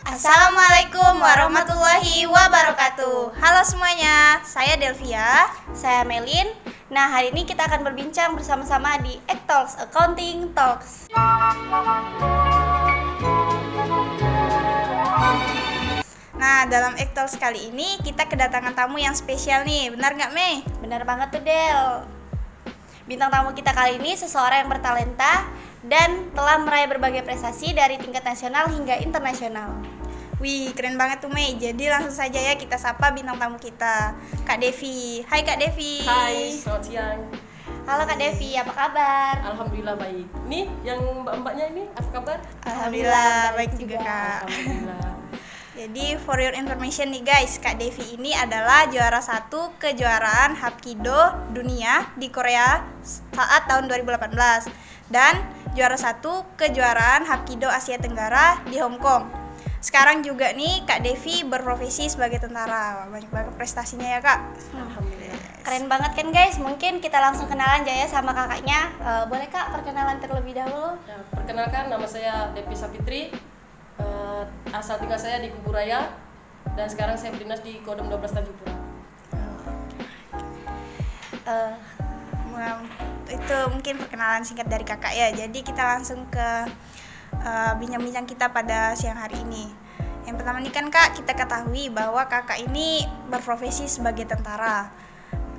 Assalamualaikum warahmatullahi wabarakatuh. Halo semuanya, saya Delvia. Saya Melin. Nah, hari ini kita akan berbincang bersama-sama di Talks Accounting Talks. Nah, dalam Talks kali ini kita kedatangan tamu yang spesial nih, benar nggak Mei? Benar banget tuh Del. Bintang tamu kita kali ini seseorang yang bertalenta dan telah meraih berbagai prestasi dari tingkat nasional hingga internasional. Wih, keren banget tuh Mei. Jadi langsung saja ya kita sapa bintang tamu kita, Kak Devi. Hai Kak Devi. Hai, selamat siang. Halo Kak Devi, apa kabar? Alhamdulillah baik. Nih, yang mbak-mbaknya ini apa kabar? Alhamdulillah baik juga Kak. Alhamdulillah. Jadi for your information nih guys, Kak Devi ini adalah juara 1 kejuaraan Hapkido dunia di Korea saat tahun 2018 dan juara 1 kejuaraan Hapkido Asia Tenggara di Hong Kong. Sekarang juga nih Kak Devi berprofesi sebagai tentara. Banyak banget prestasinya ya Kak. Alhamdulillah. Keren banget kan guys, mungkin kita langsung kenalan aja ya sama kakaknya. Boleh Kak perkenalan terlebih dahulu? Ya, perkenalkan nama saya Devi Sapitri. Asal tinggal saya di Kuburaya dan sekarang saya berdinas di Kodam 12 Tanjung Pura. Itu mungkin perkenalan singkat dari kakak ya. Jadi kita langsung ke bincang-bincang kita pada siang hari ini. Yang pertama nih kan Kak, kita ketahui bahwa kakak ini berprofesi sebagai tentara.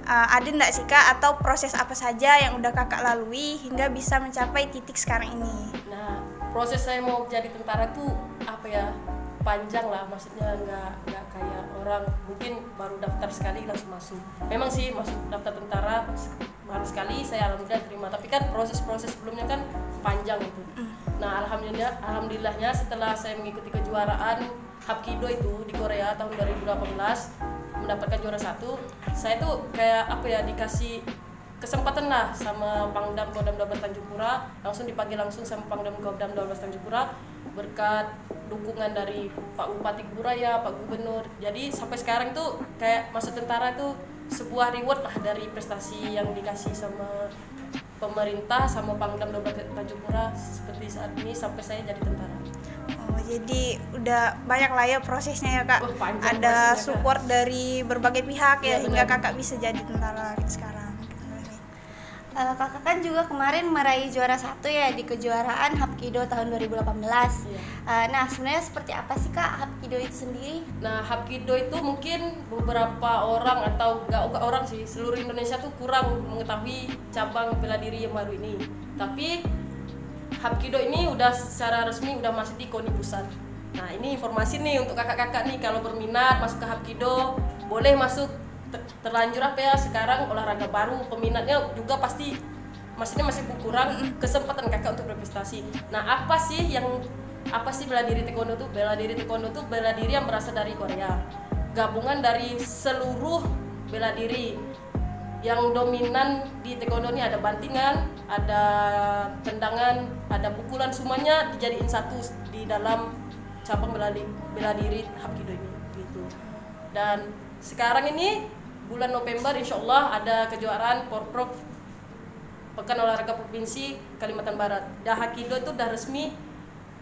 Ada enggak sih Kak, atau proses apa saja yang udah kakak lalui hingga bisa mencapai titik sekarang ini? Nah, proses saya mau jadi tentara tuh apa ya, panjang lah, maksudnya nggak kayak orang mungkin baru daftar sekali langsung masuk. Memang sih masuk daftar tentara baru sekali saya alhamdulillah terima, tapi kan proses-proses sebelumnya kan panjang itu. Nah, alhamdulillahnya setelah saya mengikuti kejuaraan Hapkido itu di Korea tahun 2018 mendapatkan juara 1, saya tuh kayak apa ya, dikasih kesempatan lah sama Pangdam Kodam 12 Tanjung Pura, langsung dipanggil langsung sama Pangdam Kodam 12 Tanjung Pura berkat dukungan dari Pak Bupati Kuburaya, Pak Gubernur. Jadi sampai sekarang tuh kayak masuk tentara tuh sebuah reward lah dari prestasi yang dikasih sama pemerintah sama Pangdam 12 Tanjung Pura seperti saat ini sampai saya jadi tentara. Oh, jadi udah banyak lah ya prosesnya ya Kak. Panjang Ada prosesnya, support dari berbagai pihak ya, Ya, hingga benar. kakak bisa jadi tentara sekarang. Kakak kan juga kemarin meraih juara 1 ya di kejuaraan Hapkido tahun 2018. Iya. Nah, sebenarnya seperti apa sih Kak Hapkido itu sendiri? Nah, Hapkido itu mungkin beberapa orang atau nggak orang sih, seluruh Indonesia tuh kurang mengetahui cabang bela diri yang baru ini. Tapi Hapkido ini udah secara resmi udah masuk di KONI Pusat. Nah, ini informasi nih untuk kakak-kakak nih, kalau berminat masuk ke Hapkido boleh masuk. Terlanjur apa ya, sekarang olahraga baru, peminatnya juga pasti maksudnya masih kurang kesempatan kakak untuk berprestasi. Nah, apa sih bela diri taekwondo tuh? Bela diri taekwondo tuh bela diri yang berasal dari Korea, gabungan dari seluruh bela diri. Yang dominan di taekwondo ini ada bantingan, ada tendangan, ada pukulan, semuanya dijadiin satu di dalam cabang bela diri Hapkido ini gitu. Dan sekarang ini bulan November insya Allah ada kejuaraan Porprov Pekan Olahraga Provinsi Kalimantan Barat. Hapkido itu udah resmi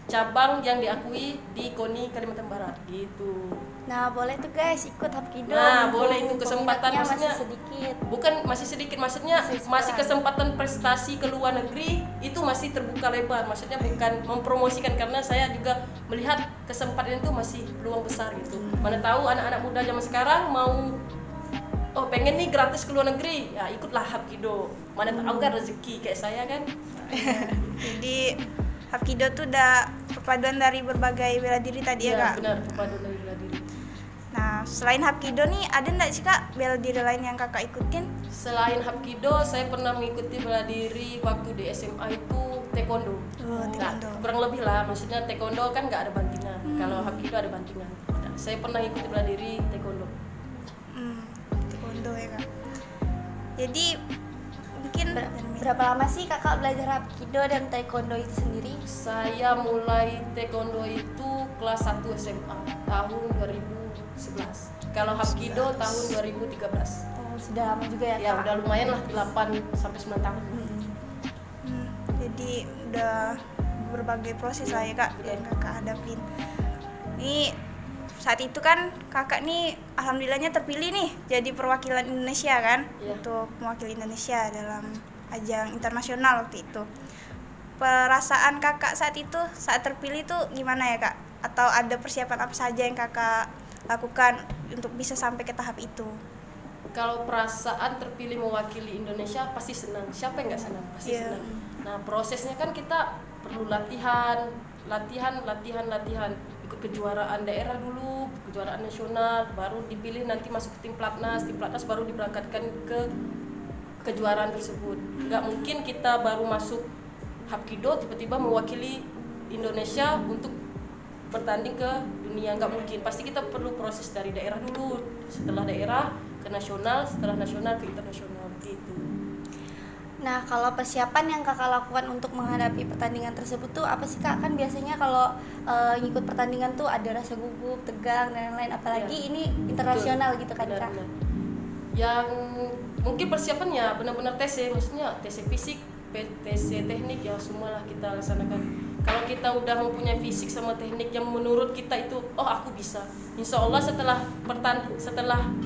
cabang yang diakui di KONI Kalimantan Barat gitu. Nah, boleh tuh guys ikut Hapkido. Nah, boleh itu kesempatan, Peminatnya maksudnya masih sedikit. Bukan masih sedikit, maksudnya masih kesempatan prestasi ke luar negeri itu masih terbuka lebar. Maksudnya bukan mempromosikan, karena saya juga melihat kesempatan itu masih peluang besar gitu. Mana tahu anak-anak muda zaman sekarang mau pengen nih gratis ke luar negeri, ya ikutlah Hapkido. Mana tahu kan rezeki kayak saya kan. Jadi Hapkido tuh udah perpaduan dari berbagai bela diri tadi ya Kak? Benar, perpaduan dari bela diri. Nah, selain Hapkido nih, ada nggak sih Kak bela diri lain yang kakak ikutin? Selain Hapkido, saya pernah mengikuti bela diri waktu di SMA itu taekwondo. Taekwondo. Nah, kurang lebih lah, maksudnya taekwondo kan nggak ada bantingan. Kalau Hapkido ada bantingan. Nah, saya pernah ikuti bela diri taekwondo. Taekwondo ya Kak. Jadi mungkin Berapa lama sih Kakak belajar Hapkido dan Taekwondo itu sendiri? Saya mulai taekwondo itu kelas 1 SMA tahun 2011. Kalau Hapkido tahun 2013. Oh, sudah lama juga ya Ya Kak? udah lumayan lah, 8 sampai 9 tahun. jadi udah berbagai proses lah ya Kak yang kakak hadapin. Ini saat itu kan kakak nih alhamdulillahnya terpilih nih jadi perwakilan Indonesia kan, untuk mewakili Indonesia dalam ajang internasional waktu itu. Perasaan kakak saat itu saat terpilih tuh gimana ya kak? Atau ada persiapan apa saja yang kakak lakukan untuk bisa sampai ke tahap itu? Kalau perasaan terpilih mewakili Indonesia pasti senang. Siapa yang nggak senang? Pasti senang. Nah, prosesnya kan kita perlu latihan, ikut kejuaraan daerah dulu, kejuaraan nasional, baru dipilih nanti masuk ke tim platnas baru diberangkatkan ke kejuaraan tersebut. Nggak mungkin kita baru masuk Hapkido tiba-tiba mewakili Indonesia untuk bertanding ke dunia, nggak mungkin. Pasti kita perlu proses dari daerah dulu, setelah daerah ke nasional, setelah nasional ke internasional gitu. Nah, kalau persiapan yang kakak lakukan untuk menghadapi pertandingan tersebut tuh apa sih kak? Kan biasanya kalau ngikut pertandingan tuh ada rasa gugup, tegang dan lain-lain. Apalagi ini internasional gitu kan kak? Yang mungkin persiapannya benar-benar TC, maksudnya TC fisik, TC teknik ya semualah kita laksanakan. Kalau kita udah mempunyai fisik sama teknik yang menurut kita itu, oh aku bisa, insya Allah setelah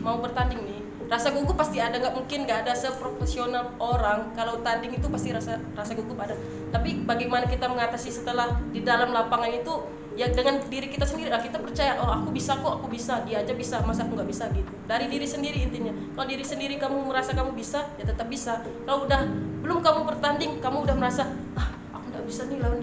mau bertanding nih, rasa gugup pasti ada, nggak mungkin nggak ada. Seprofesional orang kalau tanding itu pasti rasa gugup ada. Tapi bagaimana kita mengatasi setelah di dalam lapangan itu, ya dengan diri kita sendiri lah, kita percaya oh aku bisa kok, aku bisa, dia aja bisa, masa aku nggak bisa gitu. Dari diri sendiri intinya. Kalau diri sendiri kamu merasa kamu bisa, ya tetap bisa. Kalau udah belum kamu bertanding, kamu udah merasa aku nggak bisa nih lawan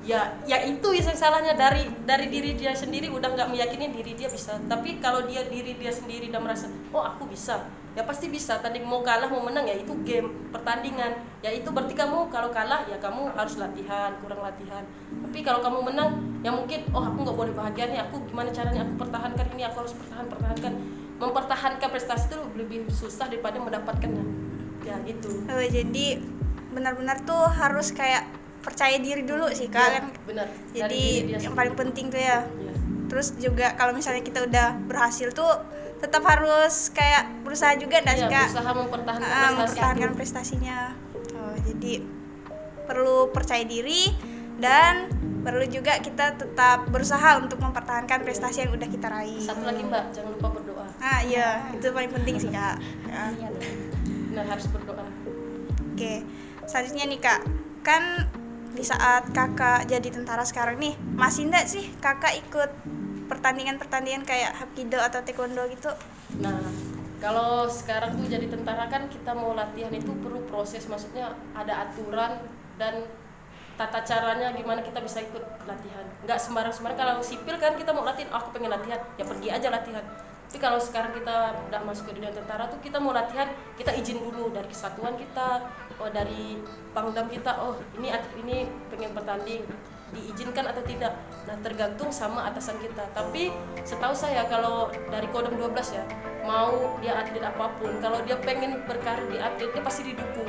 dia, ya itu yang salahnya dari diri dia sendiri, udah nggak meyakini diri dia bisa. Tapi kalau diri dia sendiri udah merasa oh aku bisa, ya pasti bisa. Tanding mau kalah mau menang ya itu game pertandingan, ya itu berarti kamu kalau kalah ya kamu harus latihan, kurang latihan. Tapi kalau kamu menang ya mungkin oh aku nggak boleh bahagia nih, aku gimana caranya aku pertahankan ini, aku harus pertahankan. Mempertahankan prestasi itu lebih susah daripada mendapatkannya, ya gitu. Oh, jadi benar-benar tuh harus kayak percaya diri dulu sih kak, ya, kan benar. Jadi yang paling penting tuh ya. Terus juga kalau misalnya kita udah berhasil tuh tetap harus kayak berusaha juga nggak sih kak? Berusaha mempertahankan prestasinya. Oh, jadi perlu percaya diri dan perlu juga kita tetap berusaha untuk mempertahankan prestasi yang udah kita raih. Satu lagi mbak, jangan lupa berdoa. Iya, itu paling penting sih kak. Iya. Benar, harus berdoa. Oke, selanjutnya nih kak, kan di saat kakak jadi tentara sekarang nih, masih enggak sih kakak ikut pertandingan-pertandingan kayak Hapkido atau Taekwondo gitu? Nah, kalau sekarang tuh jadi tentara kan kita mau latihan itu perlu proses, maksudnya ada aturan dan tata caranya gimana kita bisa ikut latihan. Nggak sembarang-sembarang. Kalau sipil kan kita mau latihan, aku pengen latihan, ya pergi aja latihan. Tapi kalau sekarang kita udah masuk ke dunia tentara tuh kita mau latihan, kita izin dulu dari kesatuan kita, dari pangdam kita, ini pengen bertanding, diizinkan atau tidak. Nah, tergantung sama atasan kita. Tapi setahu saya kalau dari Kodam 12 ya, mau dia atlet apapun, kalau dia pengen berkarir di atlet, dia pasti didukung.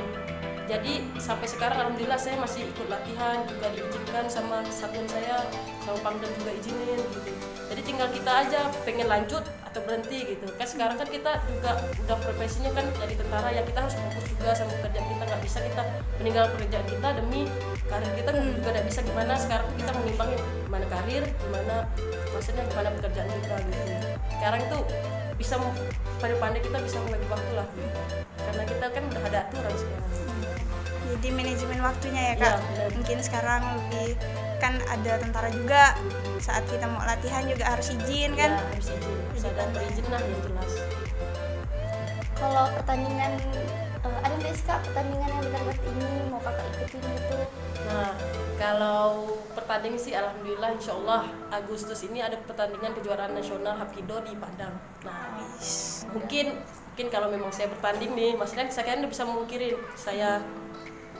Jadi sampai sekarang alhamdulillah saya masih ikut latihan, juga diizinkan sama satuan saya, sama pangdam juga izinin gitu. Jadi tinggal kita aja pengen lanjut atau berhenti gitu. Kan sekarang kan kita juga udah profesinya kan jadi tentara, ya kita harus fokus juga sama pekerjaan kita. Nggak bisa kita meninggal pekerjaan kita demi karir kita, juga nggak bisa. Gimana sekarang kita menimbangin gimana karir, maksudnya gimana pekerjaan kita gitu. Sekarang itu bisa pandai-pandai kita bisa membagi waktu lah, karena kita kan udah ada aturan sekarang. Jadi manajemen waktunya ya kak. Ya, mungkin sekarang lebih kan ada tentara juga, saat kita mau latihan juga harus izin kan? Ya, harus izin, harus ada berizin lah yang jelas. Kalau pertandingan ada nggak sih kak pertandingan yang benar-benar ini mau kakak ikutin gitu? Nah, kalau pertandingan sih alhamdulillah insyaallah Agustus ini ada pertandingan kejuaraan nasional Hapkido di Padang. Nah, mungkin kalau memang saya bertanding nih, maksudnya saya kan bisa memungkirin saya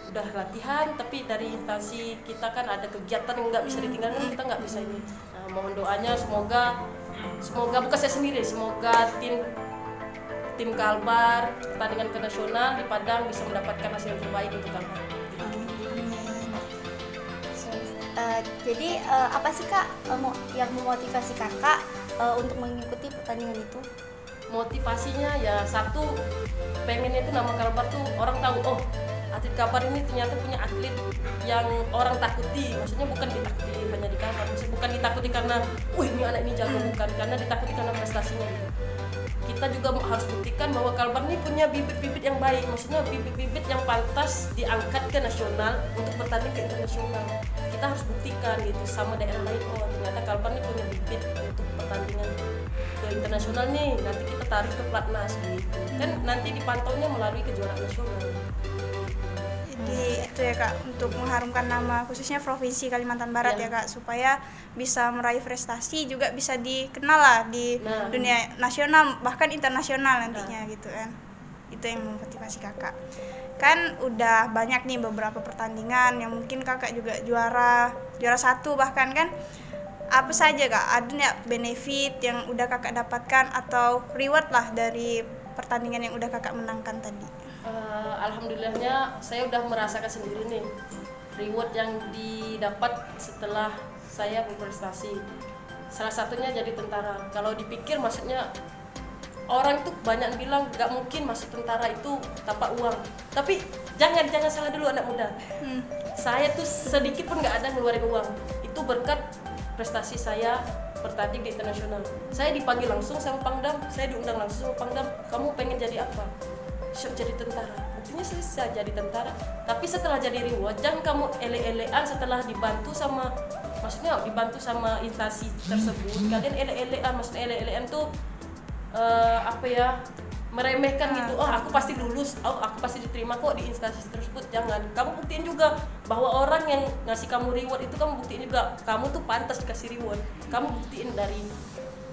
udah latihan, tapi dari instansi kita kan ada kegiatan yang nggak bisa ditinggalkan, kita nggak bisa ini. Nah, mohon doanya semoga bukan saya sendiri, semoga tim Kalbar pertandingan ke nasional di Padang bisa mendapatkan hasil yang terbaik untuk Kalbar. Jadi apa sih kak yang memotivasi kakak untuk mengikuti pertandingan itu? Motivasinya ya satu, pengennya itu nama Kalbar tuh orang tahu, oh atlet Kalbar ini ternyata punya atlet yang orang takuti, maksudnya bukan ditakuti hanya di Kalbar, maksudnya bukan ditakuti karena ini anak ini jago, bukan, karena ditakuti karena prestasinya gitu. Kita juga harus buktikan bahwa Kalbar ini punya bibit-bibit yang baik, maksudnya bibit-bibit yang pantas diangkat ke nasional untuk bertanding ke internasional. Kita harus buktikan gitu sama daerah lain, ternyata Kalbar ini punya bibit untuk pertandingan ke internasional nih, nanti kita tarik ke platnas gitu. Kan nanti dipantaunya melalui kejuaraan nasional. Jadi itu ya Kak, untuk mengharumkan nama khususnya Provinsi Kalimantan Barat ya Kak, supaya bisa meraih prestasi, juga bisa dikenal lah di dunia nasional bahkan internasional nantinya gitu kan. Itu yang memotivasi Kakak. Kan udah banyak nih beberapa pertandingan yang mungkin Kakak juga juara 1 bahkan kan. Apa saja Kak, ada nggak benefit yang udah Kakak dapatkan atau reward lah dari pertandingan yang udah Kakak menangkan tadi? Alhamdulillahnya saya udah merasakan sendiri nih reward yang didapat setelah saya berprestasi. Salah satunya jadi tentara. Kalau dipikir maksudnya orang tuh banyak bilang gak mungkin masuk tentara itu tanpa uang. Tapi jangan salah dulu anak muda. Saya tuh sedikit pun gak ada ngeluarin uang. Itu berkat prestasi saya bertanding di internasional. Saya dipanggil langsung sama Pangdam, saya diundang langsung sama Pangdam. Kamu pengen jadi apa? Syok jadi tentara. Buktinya saya bisa jadi tentara. Tapi setelah jadi reward, jangan kamu ele-elean setelah dibantu sama, maksudnya dibantu sama instansi tersebut. Kalian ele-elean, maksudnya ele-elean tuh meremehkan gitu. Aku pasti lulus, aku pasti diterima kok di instansi tersebut. Jangan. Kamu buktiin juga bahwa orang yang ngasih kamu reward itu, kamu buktiin juga kamu tuh pantas dikasih reward. Kamu buktiin dari,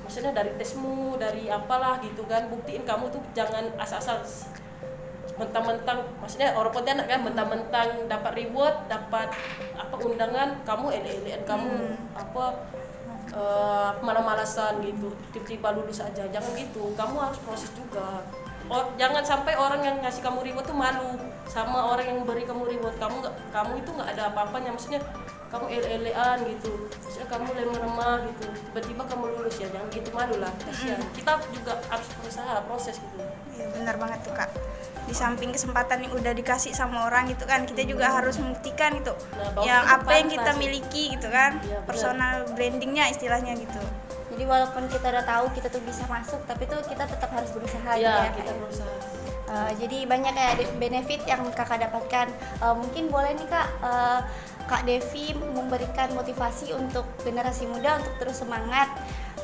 maksudnya dari tesmu, dari apalah gitu kan. Buktiin kamu tuh jangan asal-asal mentang-mentang, maksudnya orang Pontianak kan, mentang-mentang dapat reward, dapat undangan, kamu ele-elean, kamu malas-malasan gitu, tiba-tiba lulus aja. Jangan gitu, kamu harus proses juga. Jangan sampai orang yang ngasih kamu reward tuh malu sama orang yang beri kamu reward. Kamu itu nggak ada apa-apanya, maksudnya kamu ele-elean gitu, maksudnya kamu lemah-lemah gitu, tiba-tiba kamu lulus, ya jangan gitu, malu lah, kasihan. Kita juga harus berusaha proses gitu. Iya benar banget tuh Kak. Di samping kesempatan yang udah dikasih sama orang gitu kan, kita juga harus membuktikan gitu yang apa yang kita miliki gitu kan, personal brandingnya istilahnya gitu. Jadi walaupun kita udah tahu kita tuh bisa masuk, tapi tuh kita tetap harus berusaha gitu ya. Kita berusaha. Jadi banyak kayak benefit yang Kakak dapatkan. Mungkin boleh nih Kak, Kak Devi memberikan motivasi untuk generasi muda untuk terus semangat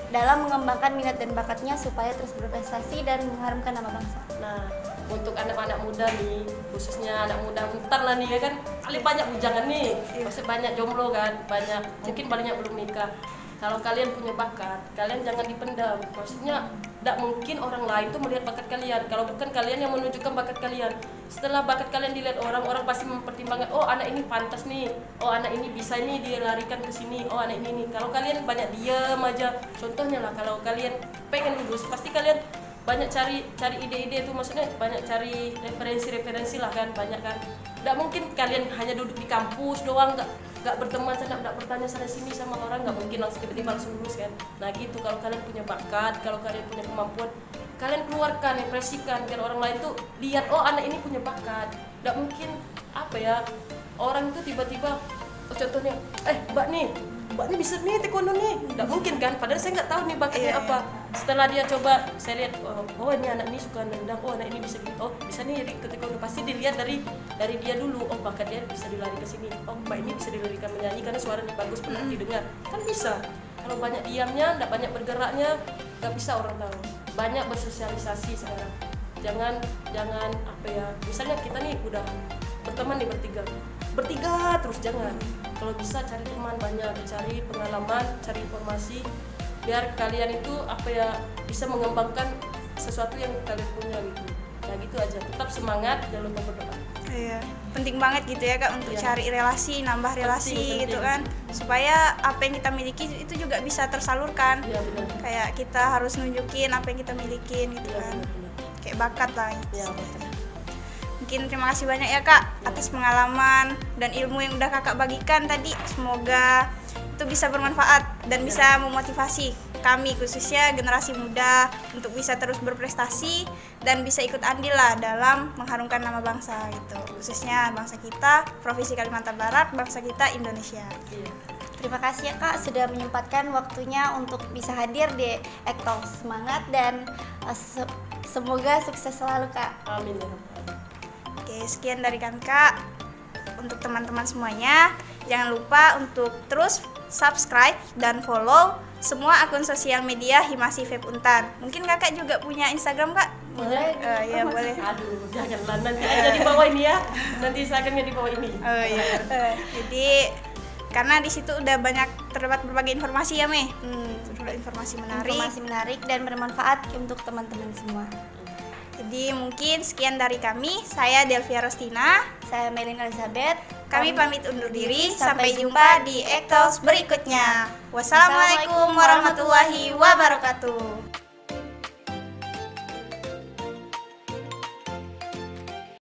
dalam mengembangkan minat dan bakatnya supaya terus berprestasi dan mengharumkan nama bangsa. Nah, untuk anak-anak muda nih, khususnya anak muda bentar lah nih ya kan, paling banyak bujangan nih, maksudnya banyak jomblo kan, mungkin banyak belum nikah. Kalau kalian punya bakat, kalian jangan dipendam. Maksudnya tidak mungkin orang lain tuh melihat bakat kalian kalau bukan kalian yang menunjukkan bakat kalian. Setelah bakat kalian dilihat orang pasti mempertimbangkan, oh anak ini pantas nih, oh anak ini bisa nih dilarikan ke sini, oh anak ini nih. Kalau kalian banyak diam aja, contohnya lah kalau kalian pengen lulus, pasti kalian banyak cari ide-ide itu, maksudnya banyak cari referensi lah kan, banyak kan. Tidak mungkin kalian hanya duduk di kampus doang, nggak berteman sana, nggak bertanya sana sini sama orang, nggak mungkin langsung tiba-tiba langsung lulus kan. Nah gitu, kalau kalian punya bakat, kalau kalian punya kemampuan, kalian keluarkan, ekspresikan biar orang lain tuh lihat, oh anak ini punya bakat. Nggak mungkin orang itu tiba-tiba, contohnya, mbak nih bisa nih taekwondo nih, nggak mungkin kan, padahal saya nggak tahu nih bakatnya apa. Setelah dia coba, saya lihat, oh ini anak ini suka nendang, oh anak ini bisa gitu, oh bisa nih jadi ke taekwondo. Pasti dilihat dari dia dulu, oh bakat dia bisa dilari ke sini, oh mbak ini bisa dilarikan menyanyi karena suaranya bagus, pernah didengar, kan bisa. Kalau banyak diamnya, nggak banyak bergeraknya, nggak bisa orang tahu. Banyak bersosialisasi sekarang, jangan misalnya kita nih udah berteman nih bertiga terus, jangan. Kalau bisa cari teman banyak, cari pengalaman, cari informasi, biar kalian itu bisa mengembangkan sesuatu yang kalian punya gitu. Nah gitu aja, tetap semangat, jangan lupa berdoa. Iya, penting banget gitu ya Kak untuk cari relasi, nambah relasi penting. Gitu kan, supaya apa yang kita miliki itu juga bisa tersalurkan. Iya benar. Kayak kita harus nunjukin apa yang kita milikin gitu kan, benar. Kayak bakat lah. Iya betul. Mungkin terima kasih banyak ya Kak atas pengalaman dan ilmu yang udah Kakak bagikan tadi. Semoga itu bisa bermanfaat dan bisa memotivasi kami khususnya generasi muda untuk bisa terus berprestasi dan bisa ikut andil lah dalam mengharumkan nama bangsa gitu. Khususnya bangsa kita, Provinsi Kalimantan Barat, bangsa kita Indonesia. Iya. Terima kasih ya Kak sudah menyempatkan waktunya untuk bisa hadir di Ektal. Semangat dan semoga sukses selalu Kak. Amin. Oke, sekian dari kami Kak. Untuk teman-teman semuanya, jangan lupa untuk terus subscribe dan follow semua akun sosial media Himasi Vape Untan. Mungkin Kakak juga punya Instagram Kak? Boleh. Ya boleh. Aduh, janganlah nanti aja di bawah ini ya. Nanti saya akan di bawah ini. Oh iya. Jadi karena di situ udah banyak terdapat berbagai informasi ya Mei. Sudah informasi Menarik dan bermanfaat untuk teman-teman semua. Jadi mungkin sekian dari kami. Saya Delvia Rostina. Saya Melin Elizabeth. Kami pamit undur diri. Sampai jumpa di Ektos berikutnya. Wassalamualaikum warahmatullahi wabarakatuh.